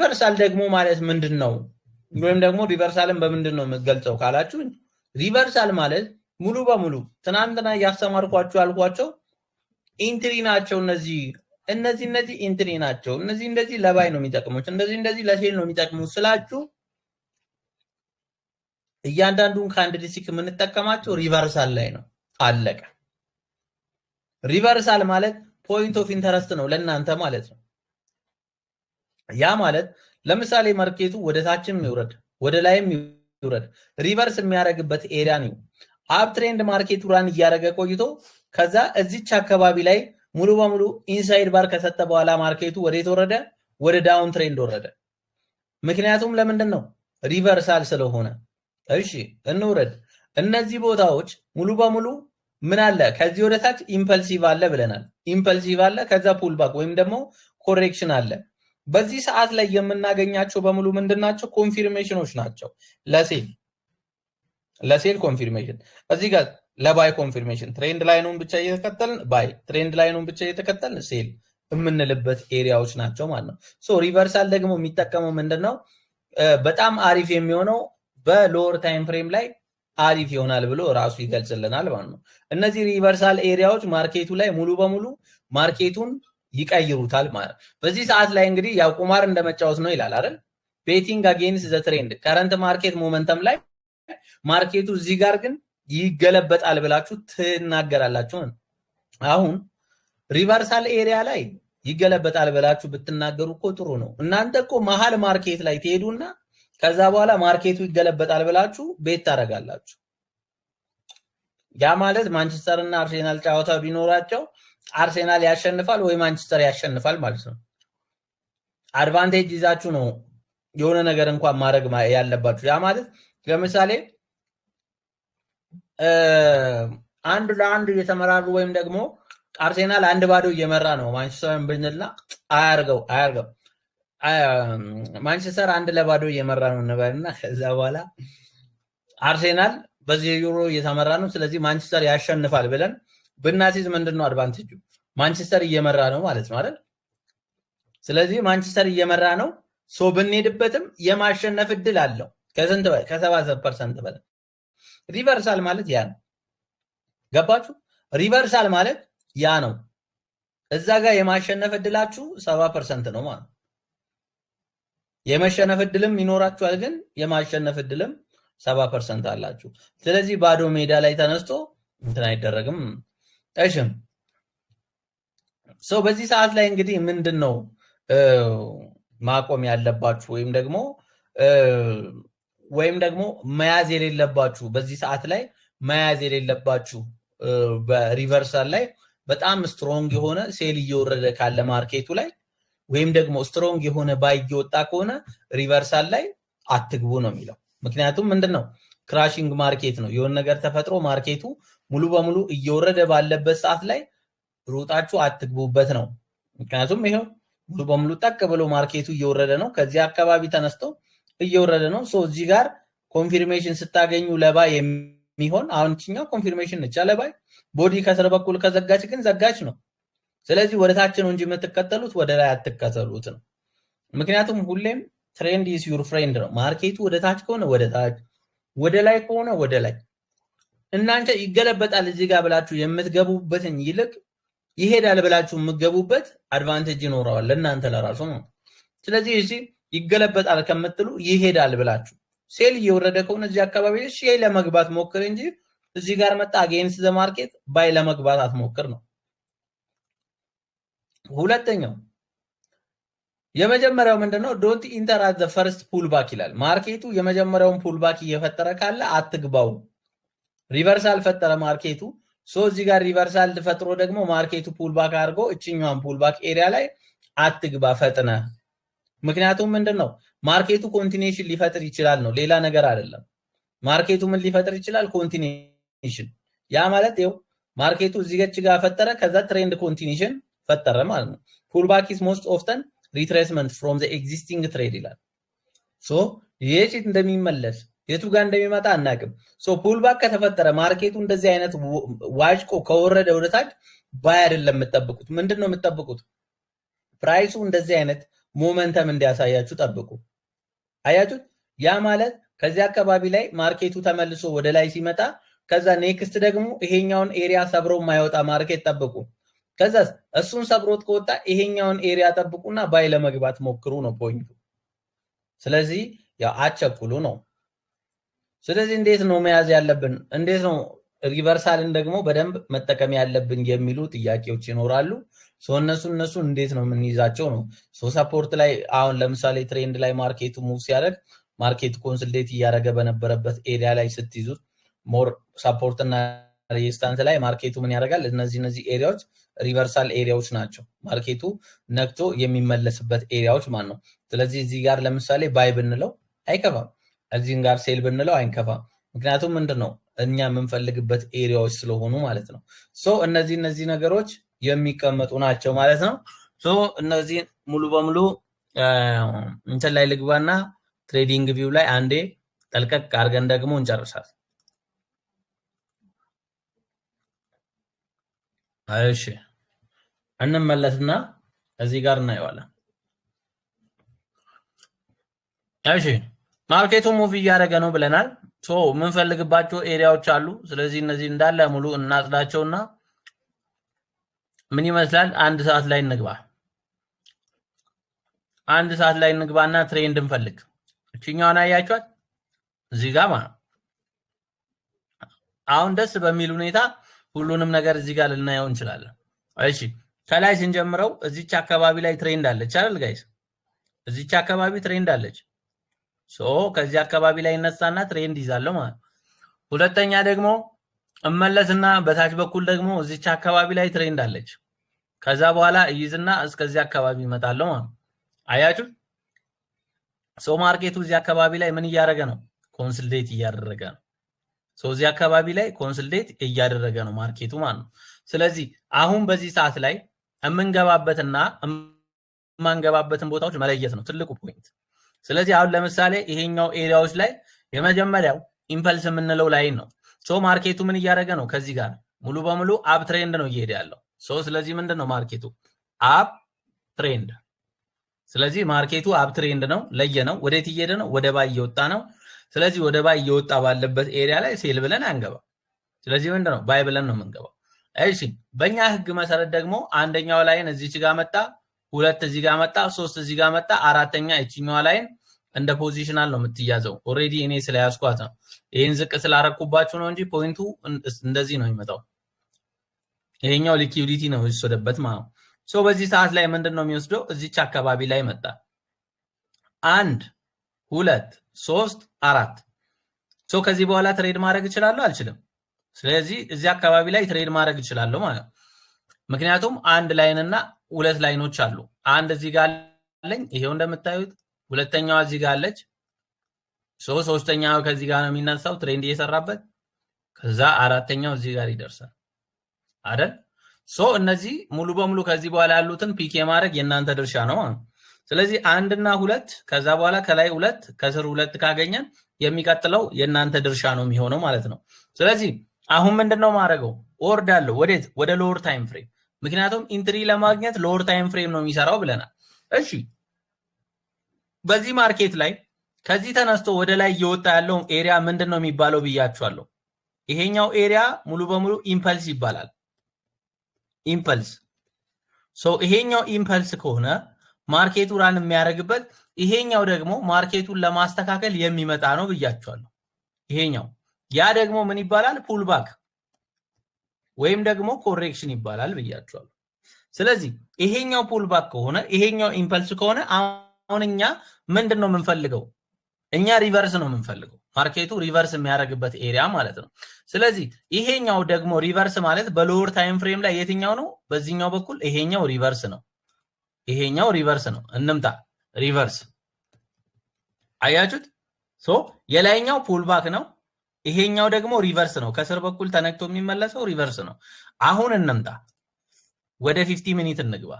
ሪቨርሳል ደግሞ ማለት ምንድነው ወይም ደግሞ ሪቨርሳልን በምንድነው የምገልጸው ካላችሁ ሪቨርሳል ማለት ሙሉ በሙሉ ትናንትና ያስተማርኳችሁ ያልኳቸው ኢንትሪ ናቸው እነዚህ ኢንትሪ ናቸው እነዚህ ለባይ ነው የሚጠቅሙት እንደዚህ ለሴል ነው የሚጠቅሙት ስላችሁ እያንዳንዱን ካንዲዴቲክ የምንጠቀማቸው ሪቨርሳል ላይ ነው አለቀ ሪቨርሳል ማለት ፖይንት ኦፍ ኢንተረስት ነው ለእናንተ ማለት ነው ያ ማለት ለምሳሌ ማርኬቱ ወደ ታችም ይውረድ ወደ ላይም ይውረድ ሪቨርስ የሚያደርግበት ኤሪያ ነው አፕ ትሬንድ ማርኬቱ ራን እያደረገ ቆይቶ ከዛ እዚች አካባቢ ላይ ሙሉ በሙሉ ኢንሳይድ ባር ከሰጠ በኋላ ማርኬቱ ወዴት ወረደ ወደ ዳውን ትሬንድ ወረደ ምክንያቱም ለምንድነው ሪቨርሳል ስለሆነ እሺ እንውረድ እነዚህ ቦታዎች ሙሉ በሙሉ ምን አለ ከዚህ ወደ ታች ኢምፐልሲቭ አለ ብለናል ኢምፐልሲቭ አለ ከዛ ፑል ባክ ወይም ደግሞ ኮሬክሽን አለ በዚህ ሰዓት ላይ የምናገኛቸው በሙሉ ምንድናቸው ኮንፊርሜሽኖች ናቸው ለሴል ኮንፊርሜሽን እዚህ ጋር ለባይ ኮንፊርሜሽን ትሬንድ ላይኑን ብቻ እየተከተልን ባይ ትሬንድ ላይኑን ብቻ እየተከተልን ሴል የምንልበት ኤሪያዎች ናቸው ማለት ነው ሶ ሪቨርሳል ደግሞ የሚጠቀመው ምንድነው በጣም አሪፍ የሚሆነው በሎወር ታይም ፍሬም ላይ አሪፍ ይሆናል ብሎ ራሱ ይገልጽልናል ማለት ነው እነዚህ ሪቨርሳል ኤሪያዎች ማርኬቱ ላይ ሙሉ በሙሉ ማርኬቱን ይቀይሩታል ማለት በዚህ ሰዓት ላይ እንግዲህ ያው ቁማር እንደመጫወት ነው ይላል አይደል ቤቲንግ አጌንስት ዘ ትሬንድ ከረንት ማርኬት ሞመንተም ላይ ማርኬቱ እዚህ ጋር ግን ይገለበጣል ብላችሁ ትናገራላችሁ አሁን ሪቨርሳል ኤሪያ ላይ ይገለበጣል ብላችሁ ብትናገሩ እኮ ጥሩ ነው እናንተ እኮ መሃል ማርኬት ላይ ትሄዱና ከዛ በኋላ ማርኬቱ ይገለበጣል ብላችሁ ቤት ታረጋላችሁ ያ ማለት ማንቸስተር እና አርሴናል ጫዋታ ቢኖራቸው አርሴናል ያሸንፋል ወይ ማንቸስተር ያሸንፋል ማለት ነው አድቫንቴጅ ይዛችሁ ነው የሆነ ነገር እንኳን ማድረግ ያለባችሁ ያ ማለት ለምሳሌ አንድ ለአንድ እየተመራሩ ወይም ደግሞ አርሴናል አንድ ባዶ እየመራ ነው ማንቸስተርን ብንልና አያርገው ማንቸስተር አንድ ለባዶ እየመራ ነው ነበርና ከዛ በኋላ አርሴናል በዚህ ዩሮ እየተመራ ነው ስለዚህ ማንቸስተር ያሸንፋል ብለን ብናሲዝ ምንድነው አድቫንቴጁ ማንቸስተር እየመራ ነው ማለት ነው አይደል ስለዚህ ማንቸስተር እየመራ ነው ሶ ብንሄድበትም የማሸነፍ እድል አለው ከስንት ከ70% በላይ ሪቨርሳል ማለት ያ ነው ገባችሁ ሪቨርሳል ማለት ያ ነው እዛ ጋር የማሸነፍ እድላችሁ 70% ነው ማለት የማሸነፍ እድልም ይኖራችኋል ግን የማሸነፍ እድልም 70% አላችሁ ስለዚህ ባዶ ሜዳ ላይ ተነስቶ እንትን አይደረግም እሺም ሶ በዚህ ሰዓት ላይ እንግዲህ ምንድነው ማቆም ያለባችሁ ወይም ደግሞ መያዝ የሌለባችሁ በዚህ ሰዓት ላይ መያዝ የሌለባችሁ በሪቨርሳል ላይ በጣም ስትሮንግ የሆነ ሴል እየወረደ ካለ ማርኬቱ ላይ ወይም ደግሞ ስትሮንግ የሆነ ባይ እየወጣ ከሆነ ሪቨርሳል ላይ አትግቡ ነው የሚለው ምክንያቱም ምንድነው ክራሺንግ ማርኬት ነው የሆነ ነገር ተፈጥሮ ማርኬቱ ሙሉ በሙሉ እየወረደ ባለበት ሰዓት ላይ ሩጣችሁ አትግቡበት ነው ምክንያቱም ይሄው ሙሉ በሙሉ ጠቅ ብሎ ማርኬቱ እየወረደ ነው ከዚህ አካባቢ ተነስቶ እየወረደ ነው ሶ እዚህ ጋር ኮንፊርሜሽን ስታገኙ ለባይ የሚሆን አሁን እኛው ኮንፊርሜሽን ነች ለባይ ቦዲ ከስር በኩል ከዘጋች ግን ዘጋች ነው ስለዚህ ወደ ታች ነው እንጂ የምትከተሉት ወደ ላይ አትከተሉት ነው ምክንያቱም ሁሌም ትሬንድ ኢዝ ዩር ፍሬንድ ነው ማርኬቱ ወደ ታች ከሆነ ወደ ታች ወደ ላይ ከሆነ ወደ ላይ እናንተ ይገለበጣል እዚህ ጋር ብላችሁ የምትገቡበትን ይልቅ ይሄዳል ብላችሁ የምትገቡበት አድቫንቴጅ ይኖረዋል ለእናንተ ለራሱ ነው ስለዚህ እሺ ይገለበጣል ከምትሉ ይሄዳል ብላችሁ ሴል እየወረደ ከሆነ እዚህ አካባቢ እሺ ለመግባት ሞክር እንጂ እዚህ ጋር መጣ አጌንስት ዘ ማርኬት ባይ ለመግባት አትሞክር ነው ሁለተኛው የመጀመሪያው ምንድነው ዶንት ኢንተር አት ዘ ፈርስት ፑል ባክ ይላል ማርኬቱ የመጀመሪያውን ፑል ባክ እየፈጠረ ካለ አትግባው ሪቨርሳል ፈጠረ ማርኬቱ ሶ እዚህ ጋር ሪቨርሳል ፈጥሮ ደግሞ ማርኬቱ ፑል ባክ አድርጎ እቺኛውን ፑል ባክ ኤሪያ ላይ አትግባ ፈጥነ ምክንያቱም ምንድነው ማርኬቱ ኮንቲኒዩሽን ሊፈጥር ይችላል ነው ሌላ ነገር አይደለም ማርኬቱ ምን ሊፈጥር ይችላል ኮንቲኒዩሽን ያ ማለት ይው ማርኬቱ እዚህ ጋር ፈጠረ ከዛ ትሬንድ ኮንቲኒዩሽን ፈጠረ ማለት ነው ፑል ባክ ኢዝ ሞስት ኦፍተን retracement from the existing trade ይላል ሶ የት እንደሚመለስ የቱ ጋር እንደሚመጣ አናቅም ሶ ፑል ባክ ከተፈጠረ ማርኬቱ እንደዚህ አይነት ዋጅቆ ከወረደ ወደ ታች ባይ አይደለም የምትጠብቁት ምንድነው የምትጠብቁት ፕራይሱ እንደዚህ አይነት ሞመንተም እንዲያሳያችሁ ጠብቁ። አያችሁት? ያ ማለት ከዚህ አካባቢ ላይ ማርኬቱ ተመልሶ ወደ ላይ ሲመጣ ከዛ ኔክስት ደግሞ ይሄኛውን ኤሪያ ሰብሮ የማይወጣ ማርኬት ጠብቁ። ከዛ እሱን ሰብሮት ከወጣ ይሄኛውን ኤሪያ ጠብቁና ባይ ለመግባት ሞክሩ ነው ፖይንቱ። ስለዚህ ያው አቸኩሉ ነው። ስለዚህ እንዴት ነው መያዝ ያለብን? እንዴት ነው ሪቨርሳልን ደግሞ በደንብ መጠቀም ያለብን የሚሉ ጥያቄዎች ይኖራሉ። እነሱ እንዴት ነው የምንይዛቸው ነው። ሰፖርት ላይ አሁን ለምሳሌ ትሬንድ ላይ ማርኬቱ ሙቭ ሲያደርግ ማርኬቱ ኮንሶሊዴት እያደረገ በነበረበት ኤሪያ ላይ ስትይዙት ሞር ሰፖርት እና ሬዚስታንስ ላይ ማርኬቱ ምን ያደርጋል? እነዚህ ኤሪያዎች ሪቨርሳል ኤሪያዎች ናቸው። ማርኬቱ ነክቶ የሚመለስበት ኤሪያዎች ማለት ነው። ስለዚህ እዚህ ጋር ለምሳሌ ባይ ብንለው አይከፋም፣ እዚህን ጋር ሴል ብንለው አይከፋም። ምክንያቱም ምንድነው እኛ የምንፈልግበት ኤሪያዎች ስለሆኑ ማለት ነው። እነዚህ ነገሮች የሚቀመጡ ናቸው ማለት ነው። እነዚህ ሙሉ በሙሉ እንትን ላይ ልግባና ትሬዲንግ ቪው ላይ አንዴ ጠልቀቅ አድርገን ደግሞ እንጨርሳለን። እሺ እንመለስና እዚህ ጋር እናየዋለን። እሺ ማርኬቱ ሙቭ እያደረገ ነው ብለናል። የምንፈልግባቸው ኤሪያዎች አሉ። ስለዚህ እነዚህ እንዳለ ሙሉ እናጽዳቸውና ምን ይመስላል? አንድ ሰዓት ላይ እንግባ። አንድ ሰዓት ላይ እንግባና ትሬንድ እንፈልግ። እቺኛውን አያችኋት? እዚህ ጋር ማለት አሁን ደስ በሚል ሁኔታ ሁሉንም ነገር እዚህ ጋር ልናየው እንችላለን። እሺ ከላይ ስንጀምረው እዚች አካባቢ ላይ ትሬንድ አለች አይደል ጋይስ? እዚች አካባቢ ትሬንድ አለች። ከዚህ አካባቢ ላይ እነሳና ትሬንድ ይዛለው ማለት። ሁለተኛ ደግሞ እመለስና በታች በኩል ደግሞ እዚች አካባቢ ላይ ትሬንድ አለች። ከዛ በኋላ ይይዝና እስከዚህ አካባቢ ይመጣለው ማለት። አያችሁ? ማርኬቱ እዚህ አካባቢ ላይ ምን እያደረገ ነው? ኮንሶሊዴት እያደረገ ነው። እዚህ አካባቢ ላይ ኮንሶሊዴት እያደረገ ነው ማርኬቱ ማለት ነው። ስለዚህ አሁን በዚህ ሰዓት ላይ የምንገባበትና የማንገባበትን ቦታዎች መለየት ነው ትልቁ ፖይንት። ስለዚህ አሁን ለምሳሌ ይሄኛው ኤሪያዎች ላይ የመጀመሪያው ኢምፐልስ የምንለው ላይ ነው። ማርኬቱ ምን እያደረገ ነው? ከዚህ ጋር ሙሉ በሙሉ አፕ ትሬንድ ነው እየሄደ ያለው። ስለዚህ ምንድነው ማርኬቱ? አፕ ትሬንድ። ስለዚህ ማርኬቱ አፕ ትሬንድ ነው፣ ለየነው። ወዴት እየሄደ ነው? ወደ ባይ እየወጣ ነው። ስለዚህ ወደ ባይ እየወጣ ባለበት ኤሪያ ላይ ሴል ብለን አንገባም። ስለዚህ ምንድነው ባይ ብለን ነው የምንገባው። እሺ በእኛ ህግ መሰረት ደግሞ አንደኛው ላይን እዚች ጋር መጣ፣ ሁለት እዚህ ጋር መጣ፣ ሶስት እዚህ ጋር መጣ፣ አራተኛ እቺኛዋ ላይን እንደ ፖዚሽናል ነው የምትያዘው። ኦሬዲ እኔ ስለያዝኳት ነው ይሄን ዝቅ ስላረኩባችሁ ነው እንጂ ፖይንቱ እንደዚህ ነው የሚመጣው። ይሄኛው ሊኩዊዲቲ ነው የወሰደበት ማለት ነው። በዚህ ሰዓት ላይ ምንድነው የሚወስደው? እዚች አካባቢ ላይ መጣ። 1 2 3 4 ከዚህ በኋላ ትሬድ ማድረግ እችላለሁ አልችልም? ስለዚህ እዚህ አካባቢ ላይ ትሬድ ማድረግ እችላለሁ ማለት ነው። ምክንያቱም አንድ ላይንና ሁለት ላይኖች አሉ። አንድ እዚህ ጋር አለኝ፣ ይሄው እንደምታዩት። ሁለተኛዋ እዚህ ጋር አለች። ሶስተኛው ከዚህ ጋር ነው የሚነሳው ትሬንድ እየሰራበት። ከዛ አራተኛው እዚህ ጋር ይደርሳል አይደል? እነዚህ ሙሉ በሙሉ ከዚህ በኋላ ያሉትን ፒክ የማድረግ የእናንተ ድርሻ ነው ማለት ነው። ስለዚህ 1 እና 2 ከዛ በኋላ ከላይ 2 ከስር 2 ካገኘን የሚቀጥለው የእናንተ ድርሻ ነው የሚሆነው ማለት ነው። ስለዚህ አሁን ምንድነው ማድረገው? ወርዳለሁ ወዴት? ወደ ሎወር ታይም ፍሬም። ምክንያቱም ኢንትሪ ለማግኘት ሎወር ታይም ፍሬም ነው የሚሰራው ብለናል። እሺ በዚህ ማርኬት ላይ ከዚህ ተነስቶ ወደ ላይ እየወጣ ያለው ኤሪያ ምንድነው የሚባለው ብያችኋለሁ። ይሄኛው ኤሪያ ሙሉ በሙሉ ኢምፐልስ ይባላል። ኢምፐልስ ይሄኛው ኢምፐልስ ከሆነ ማርኬቱ ራን የሚያደርግበት፣ ይሄኛው ደግሞ ማርኬቱን ለማስተካከል የሚመጣ ነው ብያችኋለሁ። ይሄኛው ያ ደግሞ ምን ይባላል? ፑል ባክ ወይም ደግሞ ኮሬክሽን ይባላል ብያችኋለሁ። ስለዚህ ይሄኛው ፑል ባክ ከሆነ ይሄኛው ኢምፐልስ ከሆነ አሁን እኛ ምንድነው የምንፈልገው? እኛ ሪቨርስ ነው የምንፈልገው። ማርኬቱ ሪቨርስ የሚያደርግበት ኤሪያ ማለት ነው። ስለዚህ ይሄኛው ደግሞ ሪቨርስ ማለት በሎወር ታይም ፍሬም ላይ የትኛው ነው? በዚህኛው በኩል ይሄኛው ሪቨርስ ነው። ይሄኛው ሪቨርስ ነው። እንምጣ ሪቨርስ። አያችሁት? የላይኛው ፑል ባክ ነው። ይሄኛው ደግሞ ሪቨርስ ነው። ከስር በኩል ተነክቶ የሚመለሰው ሪቨርስ ነው። አሁን እንምጣ ወደ 50 ሚኒት እንግባ።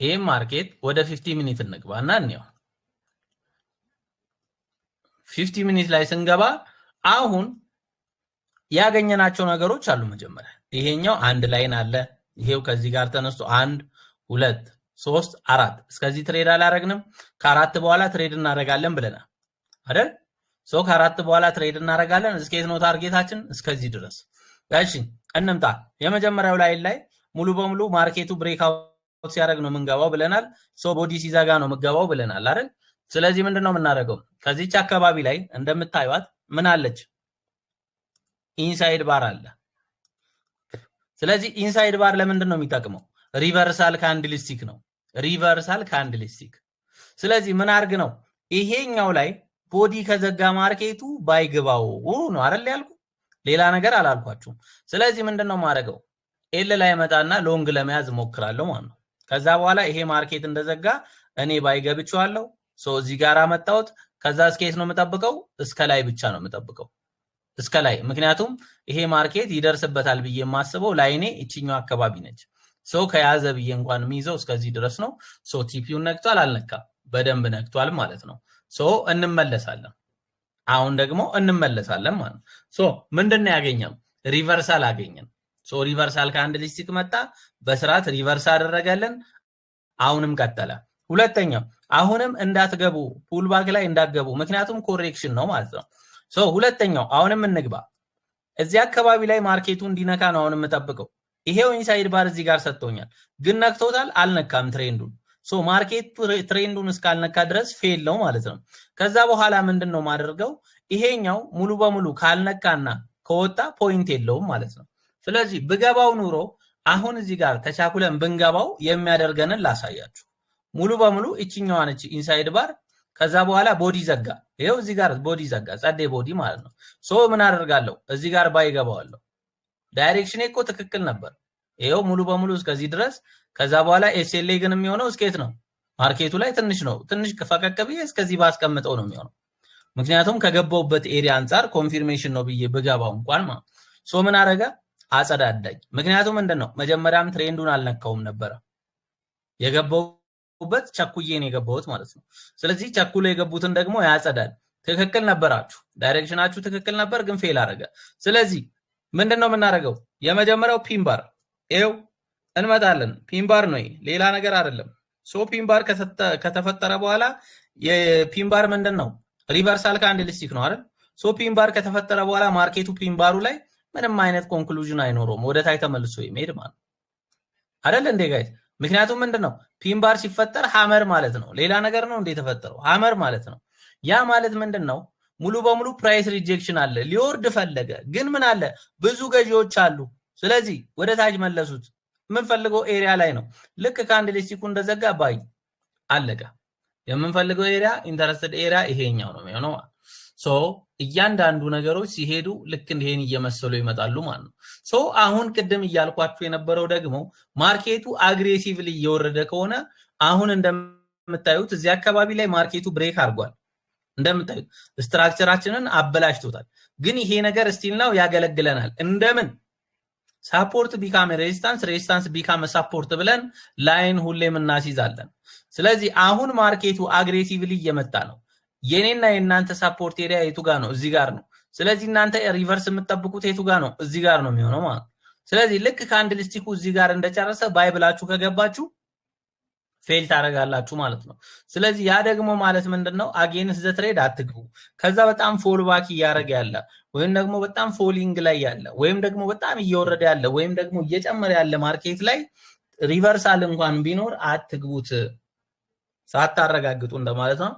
ይሄ ማርኬት ወደ 50 ሚኒት እንግባና እንየው። 50 ሚኒት ላይ ስንገባ አሁን ያገኘናቸው ነገሮች አሉ። መጀመሪያ ይሄኛው አንድ ላይን አለ፣ ይሄው ከዚህ ጋር ተነስቶ 1 2 3 4 እስከዚህ ትሬድ አላረግንም። ከአራት በኋላ ትሬድ እናደርጋለን ብለናል አይደል? ከአራት በኋላ ትሬድ እናደርጋለን። እስከየት ነው ታርጌታችን? እስከዚህ ድረስ። እሺ እንምጣ። የመጀመሪያው ላይ ሙሉ በሙሉ ማርኬቱ ብሬክአውት ሲያደርግ ነው የምንገባው ብለናል። ቦዲ ሲዘጋ ነው የምንገባው ብለናል አይደል? ስለዚህ ምንድነው የምናደርገው? ከዚህች አካባቢ ላይ እንደምታዩት ምን አለች? ኢንሳይድ ባር አለ። ስለዚህ ኢንሳይድ ባር ለምንድን ነው የሚጠቅመው? ሪቨርሳል ካንድልስቲክ ነው። ሪቨርሳል ካንድልስቲክ። ስለዚህ ምን አርግ ነው ይሄኛው ላይ ቦዲ ከዘጋ ማርኬቱ ባይገባው ነው አይደል ያልኩ? ሌላ ነገር አላልኳችሁም። ስለዚህ ምንድነው ማረገው? ኤል ላይ መጣና ሎንግ ለመያዝ ሞክራለሁ ማለት ነው። ከዛ በኋላ ይሄ ማርኬት እንደዘጋ እኔ ባይገብቻለሁ። እዚህ ጋር አመጣሁት። ከዛ እስከየት ነው የምጠብቀው? እስከ ላይ ብቻ ነው የምጠብቀው፣ እስከ ላይ። ምክንያቱም ይሄ ማርኬት ይደርስበታል ብዬ የማስበው ላይኔ እቺኛው አካባቢ ነች። ከያዘ ብዬ እንኳን የሚይዘው እስከዚህ ድረስ ነው። ቲፒውን ነክቷል አልነካም? በደንብ ነክቷል ማለት ነው። እንመለሳለን። አሁን ደግሞ እንመለሳለን ማለት ነው። ምንድነው ያገኘው? ሪቨርሳል አገኘን። ሪቨርሳል ካንድልስቲክ መጣ፣ በስርዓት ሪቨርስ አደረገልን። አሁንም ቀጠለ። ሁለተኛው አሁንም እንዳትገቡ፣ ፑልባክ ላይ እንዳትገቡ፣ ምክንያቱም ኮሬክሽን ነው ማለት ነው። ሁለተኛው አሁንም እንግባ። እዚህ አካባቢ ላይ ማርኬቱ እንዲነካ ነው አሁንም የምጠብቀው። ይሄው ኢንሳይድ ባር እዚህ ጋር ሰጥቶኛል፣ ግን ነክቶታል? አልነካም ትሬንዱን። ማርኬቱ ትሬንዱን እስካልነካ ድረስ ፌል ነው ማለት ነው። ከዛ በኋላ ምንድነው ማደርገው? ይሄኛው ሙሉ በሙሉ ካልነካና ከወጣ ፖይንት የለውም ማለት ነው። ስለዚህ ብገባው ኑሮ አሁን እዚህ ጋር ተቻኩለን ብንገባው የሚያደርገንን ላሳያችሁ። ሙሉ በሙሉ እቺኛዋን እቺ ኢንሳይድ ባር ከዛ በኋላ ቦዲ ዘጋ። ይሄው እዚህ ጋር ቦዲ ዘጋ፣ ጸዴ ቦዲ ማለት ነው። ምን አደርጋለሁ? እዚህ ጋር ባይገባዋለሁ። ዳይሬክሽን እኮ ትክክል ነበር። ይሄው ሙሉ በሙሉ እስከዚህ ድረስ። ከዛ በኋላ ኤስኤልኤ ግን የሚሆነው እስከየት ነው? ማርኬቱ ላይ ትንሽ ነው። ትንሽ ከፈቀቅ ብዬ እስከዚህ ባስቀምጠው ነው የሚሆነው። ምክንያቱም ከገባውበት ኤሪያ አንፃር ኮንፊርሜሽን ነው ብዬ ብገባው እንኳን ማለት ምን አደረገ? አጸዳዳኝ። ምክንያቱም ምንድነው መጀመሪያም ትሬንዱን አልነካውም ነበር። የገባውበት ቸኩዬ ነው የገባውት ማለት ነው። ስለዚህ ቸኩሎ የገቡትን ደግሞ ያጸዳል። ትክክል ነበራችሁ፣ ዳይሬክሽናችሁ ትክክል ነበር፣ ግን ፌል አደረገ። ስለዚህ ምንድነው የምናደርገው? የመጀመሪያው ፒንባር ይሄው እንመጣለን። ፒንባር ነው፣ ሌላ ነገር አይደለም። ፒንባር ከተፈጠረ በኋላ የፒንባር ምንድነው? ሪቨርሳል ካንድልስቲክ ነው አይደል? ፒንባር ከተፈጠረ በኋላ ማርኬቱ ፒንባሩ ላይ ምንም አይነት ኮንክሉዥን አይኖረውም፣ ወደ ታይ ተመልሶ ይሄድ ማለት አይደል እንዴ ጋይስ? ምክንያቱም ምንድነው ፒንባር ሲፈጠር ሃመር ማለት ነው። ሌላ ነገር ነው እንዴ የተፈጠረው? ሃመር ማለት ነው። ያ ማለት ምንድነው? ሙሉ በሙሉ ፕራይስ ሪጀክሽን አለ። ሊወርድ ፈለገ፣ ግን ምን አለ? ብዙ ገዢዎች አሉ። ስለዚህ ወደ ታች መለሱት። የምንፈልገው ኤሪያ ላይ ነው። ልክ ካንድልስቲኩ እንደዘጋ ባይ አለቀ። የምንፈልገው ኤሪያ ኢንተረስትድ ኤሪያ ይሄኛው ነው የሚሆነው። እያንዳንዱ ነገሮች ሲሄዱ ልክ እንደሄን እየመሰሉ ይመጣሉ ማለት ነው። አሁን ቅድም እያልኳችሁ የነበረው ደግሞ ማርኬቱ አግሬሲቭሊ እየወረደ ከሆነ አሁን እንደምታዩት እዚህ አካባቢ ላይ ማርኬቱ ብሬክ አድርጓል። እንደምታዩት ስትራክቸራችንን አበላሽቶታል። ግን ይሄ ነገር ስቲል ነው ያገለግለናል። እንደምን ሳፖርት ቢካም ሬዚስታንስ፣ ሬዚስታንስ ቢካም ሳፖርት ብለን ላይን ሁሌም እናስይዛለን። ስለዚህ አሁን ማርኬቱ አግሬሲቭሊ እየመጣ ነው። የኔና የናንተ ሳፖርት ኤሪያ የቱ ጋር ነው? እዚህ ጋር ነው። ስለዚህ እናንተ ሪቨርስ የምትጠብቁት የቱ ጋር ነው? እዚህ ጋር ነው የሚሆነው ማለት። ስለዚህ ልክ ካንድልስቲኩ እዚህ ጋር እንደጨረሰ ባይ ብላችሁ ከገባችሁ ፌል ታደርጋላችሁ ማለት ነው። ስለዚህ ያ ደግሞ ማለት ምንድነው? አጌንስት ዘ ትሬድ አትግቡ። ከዛ በጣም ፎል ባክ እያደረገ ያለ ወይም ደግሞ በጣም ፎሊንግ ላይ ያለ ወይም ደግሞ በጣም እየወረደ ያለ ወይም ደግሞ እየጨመረ ያለ ማርኬት ላይ ሪቨርሳል እንኳን ቢኖር አትግቡት፣ ሳታረጋግጡ እንደማለት ነው።